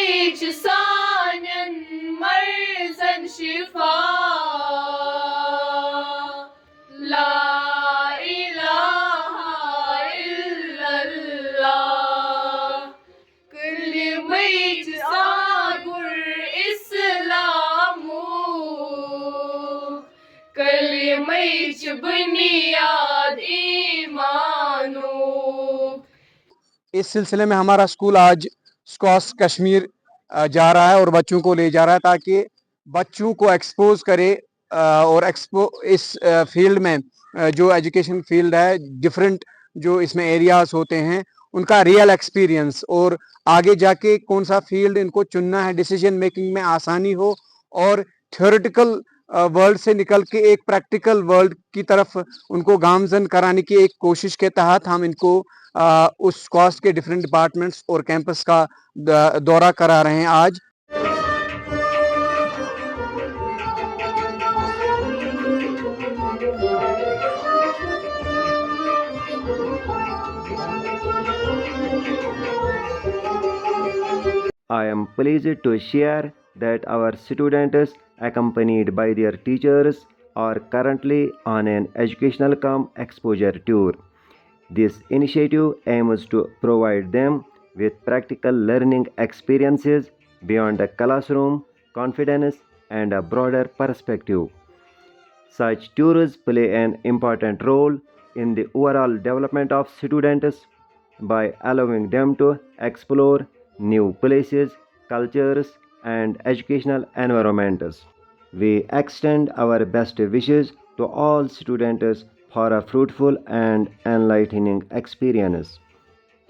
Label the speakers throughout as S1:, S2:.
S1: ميج سانن مرزن شفا لا إله إلا الله كل ميج ساغر إسلامو كل ميج بنياد إيمانو.
S2: اس سلسلے میں ہمارا اسکول آج اسکاس کشمیر جا رہا ہے اور بچوں کو لے جا رہا ہے تاکہ بچوں کو ایکسپوز کرے اور اس فیلڈ میں جو ایجوکیشن فیلڈ ہے ڈفرینٹ جو اس میں ایریاز ہوتے ہیں ان کا ریئل ایکسپیرینس اور آگے جا کے کون سا فیلڈ ان کو چننا ہے ڈیسیجن میکنگ میں آسانی ہو اور تھیوریٹیکل ورلڈ سے نکل کے ایک پریکٹیکل ورلڈ کی طرف ان کو گامزن کرانے کی ایک کوشش کے تحت ہم ان کو اس کاسٹ کے ڈفرینٹ ڈپارٹمنٹس اور کیمپس کا دورہ کرا رہے ہیں آج.
S3: I am pleased to share that our students, accompanied by their teachers, are currently on an educational exposure tour. This initiative aims to provide them with practical learning experiences beyond the classroom, confidence, and a broader perspective. Such tours play an important role in the overall development of students by allowing them to explore new places, cultures, and educational environments. We extend our best wishes to all students for a fruitful and enlightening experience.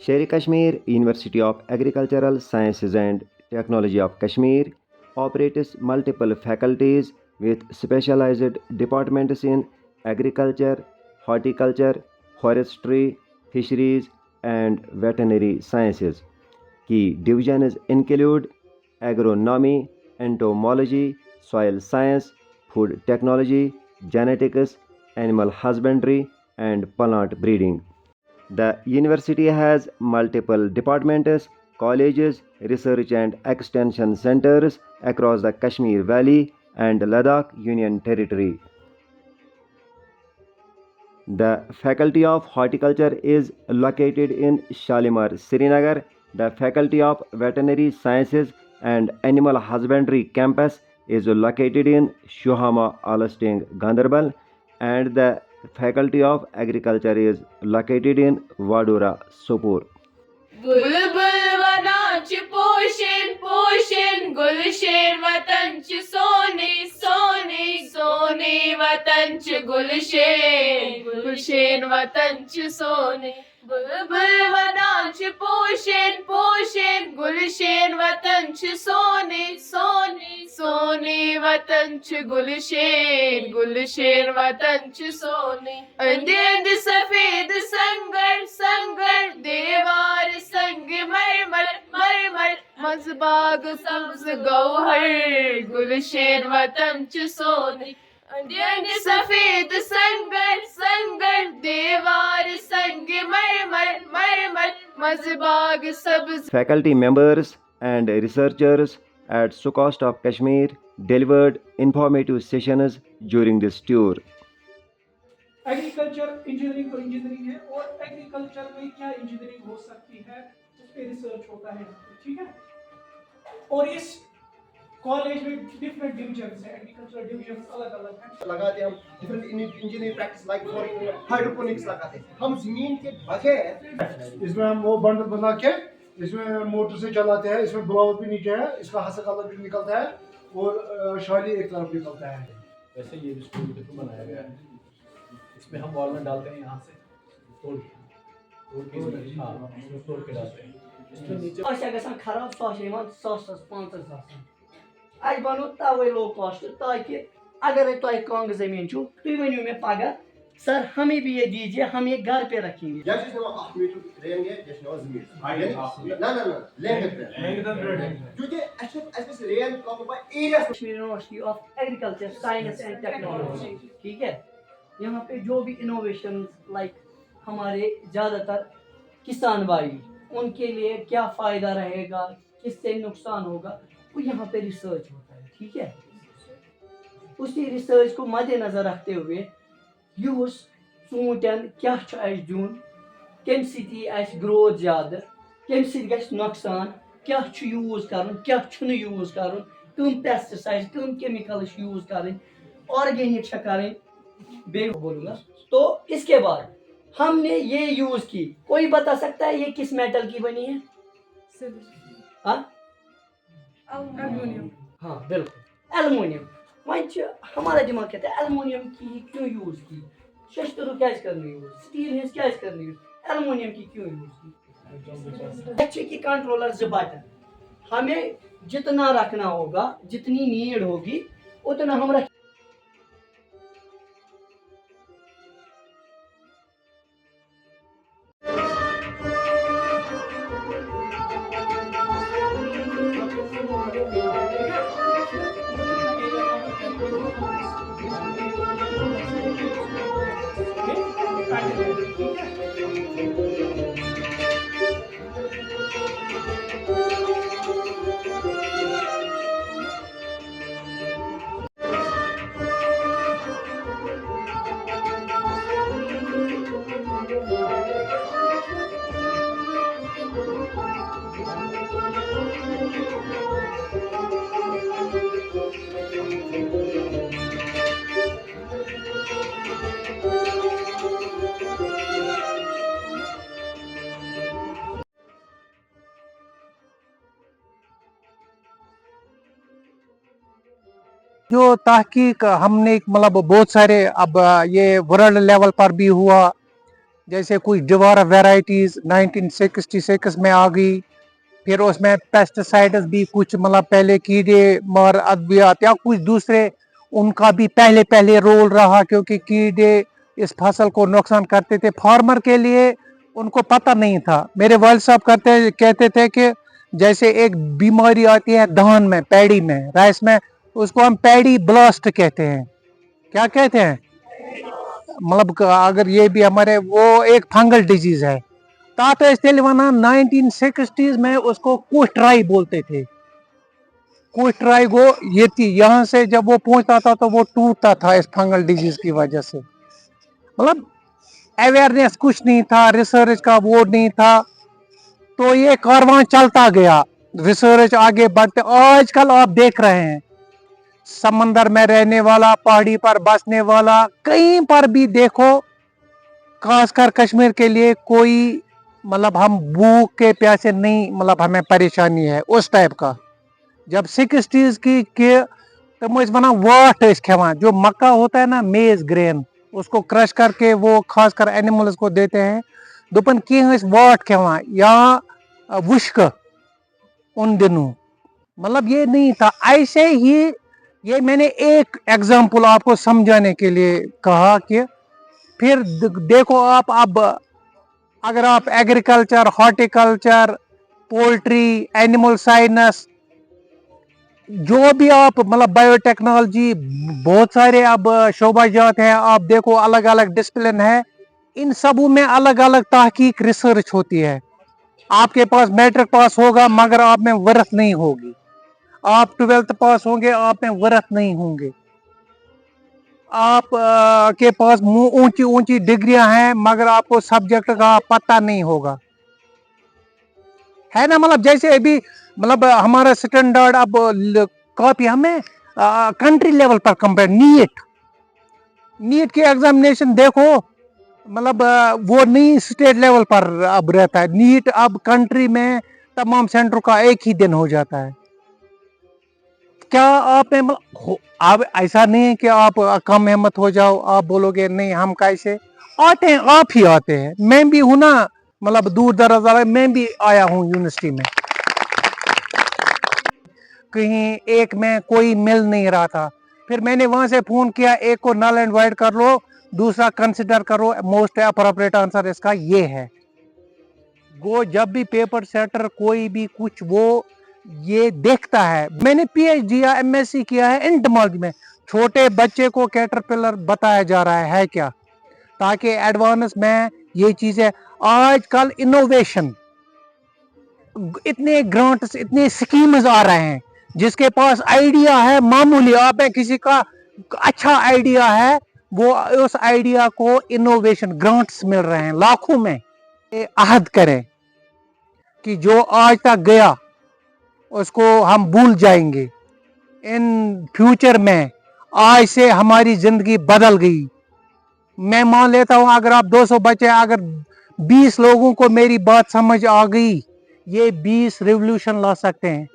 S3: Sher-e Kashmir University of Agricultural Sciences and Technology of Kashmir operates multiple faculties with specialized departments in agriculture, horticulture, forestry, fisheries, and veterinary sciences. Key divisions include agronomy, entomology, soil science, food technology, genetics, animal husbandry, and plant breeding. The university has multiple departments, colleges, research and extension centers across the Kashmir Valley and Ladakh Union Territory. The Faculty of Horticulture is located in Shalimar, Srinagar. The Faculty of Veterinary Sciences and Animal Husbandry campus is located in Shuhama, Alasting, Ganderbal, and the Faculty of Agriculture is located in Vadura, Sopur.
S1: بلبل وناچ پوشن پوشن گلشن وطن چ سونے سونے سونے وطن چ گلشن گلشن وطن چ سونے بلبل وناچ پوشن پوشن گلشن وطن چ سونے سونے سونے وطن چ گلشن گلشن وطن چ سونے اندی اندی سفید سنگر سنگر دیوار سنگ مرمر مرمر مزباغ سبز گوہر گلشن وطن چ سونے اندی اندی سفید سنگر سنگر دیوار سنگ مرمر مرمر مزباغ سبز.
S3: Faculty members and researchers at SUCOST of Kashmir delivered informative sessions during this tour.
S4: Agriculture engineering اور انجینئرنگ ہے اور ایگریکلچر میں کیا انجینئرنگ ہو سکتی ہے اس پہ ریسرچ ہوتا ہے ٹھیک ہے. اور اس کالج میں ڈفرینٹ ڈویژنس ہیں ایگریکلچر ڈویژنس الگ الگ ہیں
S5: لگاتے ہیں ہم different engineering practice like hydroponics لگاتے ہیں ہم زمین کے بغیر
S6: اس میں ہم وہ بنڈل بنا کے اس میں موٹر سے چلاتے ہیں. اس میں بلاور بھی نیچے ہے, اس کا حسک الگ بھی نکلتا ہے اور شالی ایک طرف نکلتا ہے.
S7: ویسے یہ اسکول کے تھرو بنایا گیا ہے. اس میں ہم وال میں ڈالتے ہیں یہاں سے توڑ کے ڈالتے ہیں.
S8: گژھان خراب سُہ چھِ یِوان ساسَس 5,000 اَسہِ بنوو تَوَے لو کاسٹ تاکہ اگرے تۄہہِ کانٛگہٕ زٔمیٖن چھُو تُہۍ ؤنِو مےٚ پگاہ سر ہمیں بھی یہ دیجیے ہم یہ گھر پہ رکھیں گے. Kashmir university of agriculture science and technology ٹھیک ہے. یہاں پہ جو بھی انوویشن لائک ہمارے زیادہ تر کسان بھائی ان کے لیے کیا فائدہ رہے گا, किससे नुकसान होगा, वो यहाँ पे रिसर्च होता है, ठीक है। उसी रिसर्च को मद्देनजर रखते हुए यूस ऊँटन क्या दिन कम सत ग्रोथ ज़्यादा कम सत नुकसान क्या यूज़ कर क्या यूज़ कर कम पेस्टिसाइड कम केमिकल्स यूज़ करें ऑर्गेनिक करें बे बोलूँगा। तो इसके बाद हमने ये यूज़ की, कोई बता सकता है ये किस मेटल की बनी है? हाँ हाँ बिल्कुल एलुमिनियम। वह हमारा दिमाग कहता है एलुमिनियम की क्यों यूज़ की, शस्त्रों क्या करनी यूज़, स्टील हिंस क्या करनी यूज़, एलुमिनियम की क्यों यूज़ की? की कंट्रोलर से बटन हमें जितना रखना होगा, जितनी नीड होगी उतना हम रख।
S9: जो तहकीक हमने मतलब बहुत सारे अब ये वर्ल्ड लेवल पर भी हुआ, जैसे कुछ डिवारा वैराइटीज़ 1966 में आ गई, फिर उसमें पेस्टिसाइड्स भी कुछ मतलब पहले कीड़े मार अद्वियात या कुछ दूसरे उनका भी पहले रोल रहा, क्योंकि कीड़े इस फसल को नुकसान करते थे फार्मर के लिए, उनको पता नहीं था। मेरे वालिद साहब कहते थे कि जैसे एक बीमारी आती है धान में, पैडी में, राइस में, उसको हम पैडी ब्लास्ट कहते हैं। क्या कहते हैं? मतलब अगर ये भी हमारे वो एक फंगल डिजीज है। ताता इस्तेलवाना 1960s में उसको कोस्ट्राई बोलते थे। कोस्ट्राई को ये थी, यहाँ से जब वो पहुंचता था तो वो टूटता था इस फंगल डिजीज की वजह से। मतलब अवेयरनेस कुछ नहीं था, रिसर्च का वो नहीं था, तो ये कारवां चलता गया, रिसर्च आगे बढ़ते। आजकल आप देख रहे हैं समंदर में रहने वाला, पहाड़ी पर बसने वाला, कहीं पर भी देखो, खासकर कश्मीर के लिए कोई मतलब हम भूख के प्यासे नहीं, मतलब हमें परेशानी है उस टाइप का। जब 60s की तम बना वाट खेवान, जो मक्का होता है ना, मेज ग्रेन, उसको क्रश करके वो खासकर एनिमल्स को देते हैं। दुपन की वाट खेवान या वुश्क उन दिनों, मतलब ये नहीं था। ऐसे ही ये मैंने एक एग्जाम्पल आपको समझाने के लिए कहा कि फिर देखो आप, अब अगर आप agriculture, horticulture, poultry, animal science, जो भी आप मतलब बायोटेक्नोलॉजी, बहुत सारे अब शोबाजात हैं, आप देखो अलग अलग डिसिप्लिन है, इन सबों में अलग अलग तहकीक रिसर्च होती है। आपके पास मैट्रिक पास होगा मगर आप में वर्थ नहीं होगी, आप 12th पास होंगे आप में वर्थ नहीं होंगे, आप के पास ऊंची ऊंची डिग्रियां हैं मगर आपको सब्जेक्ट का पता नहीं होगा, है ना। मतलब जैसे अभी मतलब हमारा स्टैंडर्ड अब कॉपी हमें कंट्री लेवल पर कंपेयर, नीट की एग्जामिनेशन देखो, मतलब वो नहीं स्टेट लेवल पर अब रहता है। नीट अब कंट्री में तमाम सेंटर का एक ही दिन हो जाता है। क्या आप अब ऐसा नहीं है कि आप कम हिम्मत हो जाओ, आप बोलोगे नहीं हम कैसे आते हैं, आप ही आते हैं। मैं भी हूं ना, मतलब दूर दराज वाला, मैं भी आया हूं यूनिवर्सिटी में, कहीं एक में कोई मिल नहीं रहा था, फिर मैंने वहां से फोन किया, एक को नल एंड वाइड कर लो, दूसरा कंसिडर करो, मोस्ट अप्रोप्रिएट आंसर इसका ये है। वो जब भी पेपर सेटर कोई भी कुछ वो ये देखता है। मैंने पीएचडी या एमएससी किया है एंटोमोलॉजी में, छोटे बच्चे को कैटरपिलर बताया जा रहा है क्या, ताकि एडवांस में ये चीजें, आजकल इनोवेशन इतने ग्रांट्स, इतने स्कीम्स आ रहे हैं, जिसके पास आइडिया है मामूली, आप में किसी का अच्छा आइडिया है, वो उस आइडिया को इनोवेशन ग्रांट्स मिल रहे हैं लाखों में। ये अहद करें कि जो आज तक गया उसको हम भूल जाएंगे। इन फ्यूचर में आज से हमारी जिंदगी बदल गई। मैं मान लेता हूं अगर आप 200 बच्चे, अगर 20 लोगों को मेरी बात समझ आ गई, ये 20 रिवॉल्यूशन ला सकते हैं,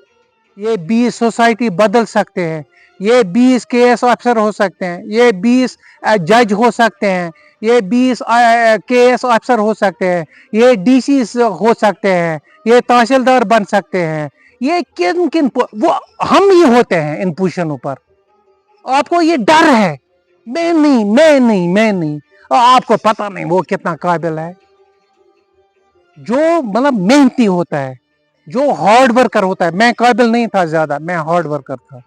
S9: ये 20 सोसाइटी बदल सकते हैं, ये 20 केएस ऑफिसर हो सकते हैं, ये 20 जज हो सकते हैं, ये 20 केएस ऑफिसर हो सकते हैं, ये डीसी हो सकते हैं, ये तहसीलदार बन सकते हैं। ये किन किन वो हम ही होते हैं इन पोजीशनों पर। आपको ये डर है, मैं नहीं, मैं नहीं, मैं नहीं, और आपको पता नहीं वो कितना काबिल है। जो मतलब मेहनती होता है, जो हार्ड वर्कर होता है, मैं काबिल नहीं था ज्यादा, मैं हार्ड वर्कर था,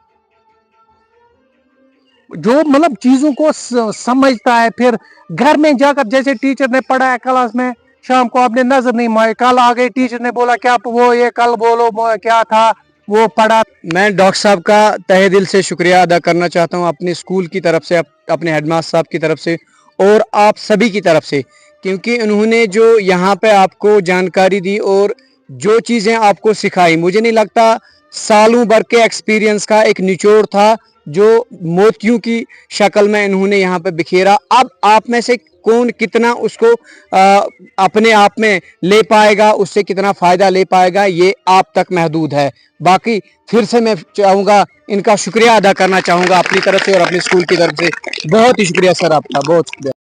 S9: जो मतलब चीजों को समझता है, फिर घर में जाकर जैसे टीचर ने पढ़ाया क्लास में, शाम को आपने नजर नहीं मारी, कल आ गए टीचर ने बोला क्या वो ये कल बोलो क्या था वो पढ़ा।
S2: मैं डॉक्टर साहब का तहे दिल से शुक्रिया अदा करना चाहता हूं अपने स्कूल की तरफ से, अपने हेडमास्टर साहब की तरफ से और आप सभी की तरफ से, क्योंकि उन्होंने जो यहाँ पे आपको जानकारी दी और जो चीज़ें आपको सिखाई, मुझे नहीं लगता सालों भर के एक्सपीरियंस का एक निचोड़ था जो मोतियों की शक्ल में इन्होंने यहाँ पे बिखेरा। अब आप में से कौन कितना उसको अपने आप में ले पाएगा, उससे कितना फ़ायदा ले पाएगा, ये आप तक महदूद है। बाकी फिर से मैं चाहूँगा, इनका शुक्रिया अदा करना चाहूँगा अपनी तरफ से और अपने स्कूल की तरफ से। बहुत ही शुक्रिया सर आपका, बहुत शुक्रिया।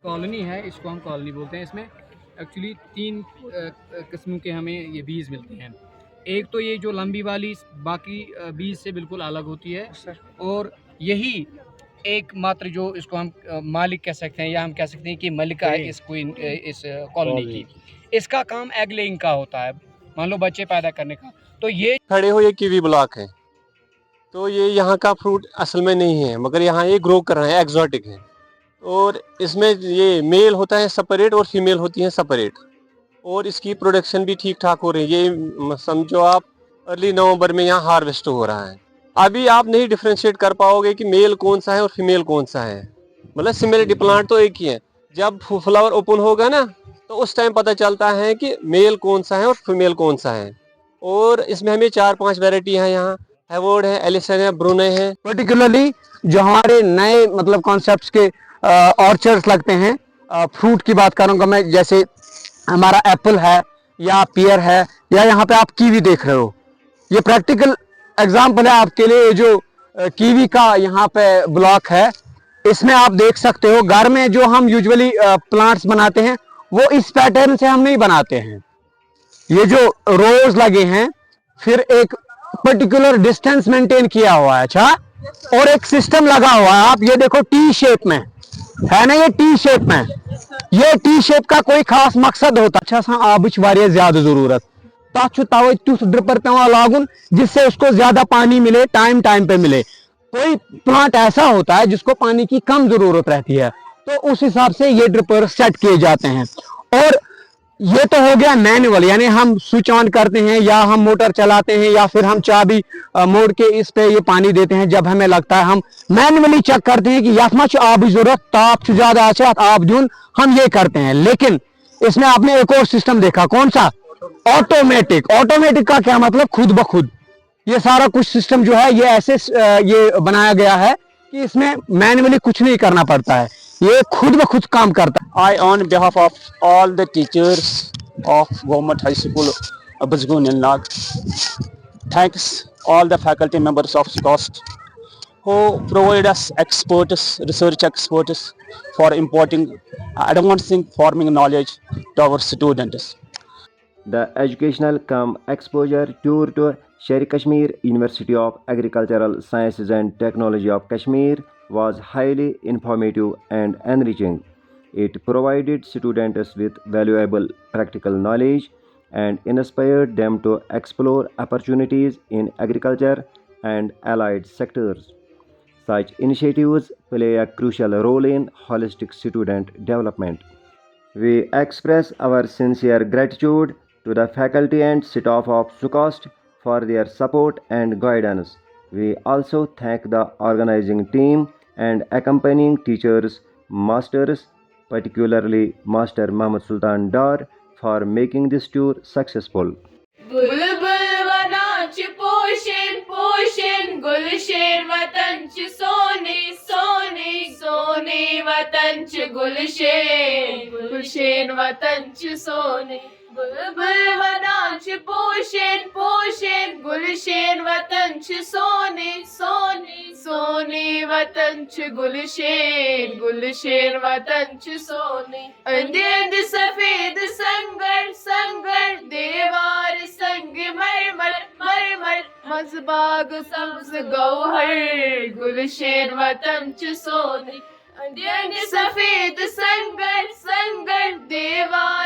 S10: कॉलोनी है, इसको हम कॉलोनी बोलते हैं। इसमें एक्चुअली 3 किस्मों के हमें ये बीज मिलते हैं। एक तो ये जो लंबी वाली बाकी बीज से बिल्कुल अलग होती है, और यही एकमात्र जो इसको हम मालिक कह सकते हैं या हम कह सकते हैं कि मलिका है इस कॉलोनी की। इसका काम एग लेइंग का होता है, मान लो बच्चे पैदा करने का। तो ये
S11: खड़े हो ये कीवी ब्लॉक है, तो ये यहाँ का फ्रूट असल में नहीं है, मगर यहाँ ये ग्रो कर रहे हैं, एक्जॉटिक है। और इसमें ये मेल होता है सेपरेट और फीमेल होती है सेपरेट, और इसकी प्रोडक्शन भी ठीक ठाक हो रही है। ये समझो आप अर्ली नवंबर में यहाँ हार्वेस्ट हो रहा है। अभी आप नहीं डिफ्रेंशिएट कर पाओगे कि मेल कौन सा है और फीमेल कौन सा है, मतलब सिमिलरिटी प्लांट तो एक ही है। जब फ्लावर ओपन होगा ना, तो उस टाइम पता चलता है कि मेल कौन सा है और फीमेल कौन सा है। और इसमें हमें 4-5 वैरायटी है यहाँ, हैवोर्ड है, एलिसन है, ब्रूने है।
S2: पर्टिकुलरली जो हमारे नए मतलब कॉन्सेप्ट्स के ऑर्चर्ड्स लगते हैं, फ्रूट की बात करूँगा मैं, जैसे हमारा एप्पल है या पियर है या यहाँ पे आप कीवी देख रहे हो, ये प्रैक्टिकल एग्जाम्पल है आपके लिए। जो कीवी का यहाँ पे ब्लॉक है, इसमें आप देख सकते हो घर में जो हम यूजुअली प्लांट्स बनाते हैं वो इस पैटर्न से हम नहीं बनाते हैं। ये जो रोज लगे हैं, फिर एक पर्टिकुलर डिस्टेंस मेंटेन किया हुआ है, अच्छा, और एक सिस्टम लगा हुआ है। आप ये देखो टी शेप में है ना, ये टी शेप में, ये टी शेप का कोई खास मकसद होता अच्छा सा आबच वारिया ज्यादा जरूरत, तथ तवे तुथ ड्रिपर पेवान लागुन जिससे उसको ज्यादा पानी मिले, टाइम पे मिले। कोई प्लांट ऐसा होता है जिसको पानी की कम जरूरत रहती है, तो उस हिसाब से ये ड्रिपर सेट किए जाते हैं। और ये तो हो गया मैनुअल, यानी हम स्विच ऑन करते हैं या हम मोटर चलाते हैं या फिर हम चाबी मोड़ के इस पे ये पानी देते हैं जब हमें लगता है। हम मैनुअली चेक करते हैं कि यथ आब जरूरत, ताप ज्यादा आब दून, हम ये करते हैं। लेकिन इसमें आपने एक और सिस्टम देखा, कौन सा? ऑटोमेटिक। ऑटोमेटिक का क्या मतलब? खुद ब खुद ये सारा कुछ सिस्टम जो है ये ऐसे ये बनाया गया है कि इसमें मैनुअली कुछ नहीं करना पड़ता है, ये खुद ब खुद काम करता है।
S12: I, on behalf of all the teachers of Government High School Bazgun Nag, thanks all the faculty members of SCOST who provide us experts, research experts for importing, advancing farming knowledge to our students.
S3: The educational cum exposure tour to Sher Kashmir University of Agricultural Sciences and Technology of Kashmir was highly informative and enriching. It provided students with valuable practical knowledge and inspired them to explore opportunities in agriculture and allied sectors. Such initiatives play a crucial role in holistic student development. We express our sincere gratitude to the faculty and staff of SUCOST for their support and guidance. We also thank the organizing team and accompanying teachers, masters, particularly Master Muhammad Sultan Dar, for making this tour successful.
S1: बुलबुल वनांच पोषण पोषण गुलशेर वतंच सोने सोने सोने वतंच गुलशेर गुलशेर वतंच सोने बुलबुल वनांच पोषण पोषण गुलशेर वतंच सोने सोने सोने वतंच गुलशेर गुलशेर वतंच सोने अंधेंद सफेद संगर संगर देवार संग मरमर मरमर मजबाग सब्ज गौहर गुलशेर वतंच सोने अंधेंद सफेद संगर संगर देवार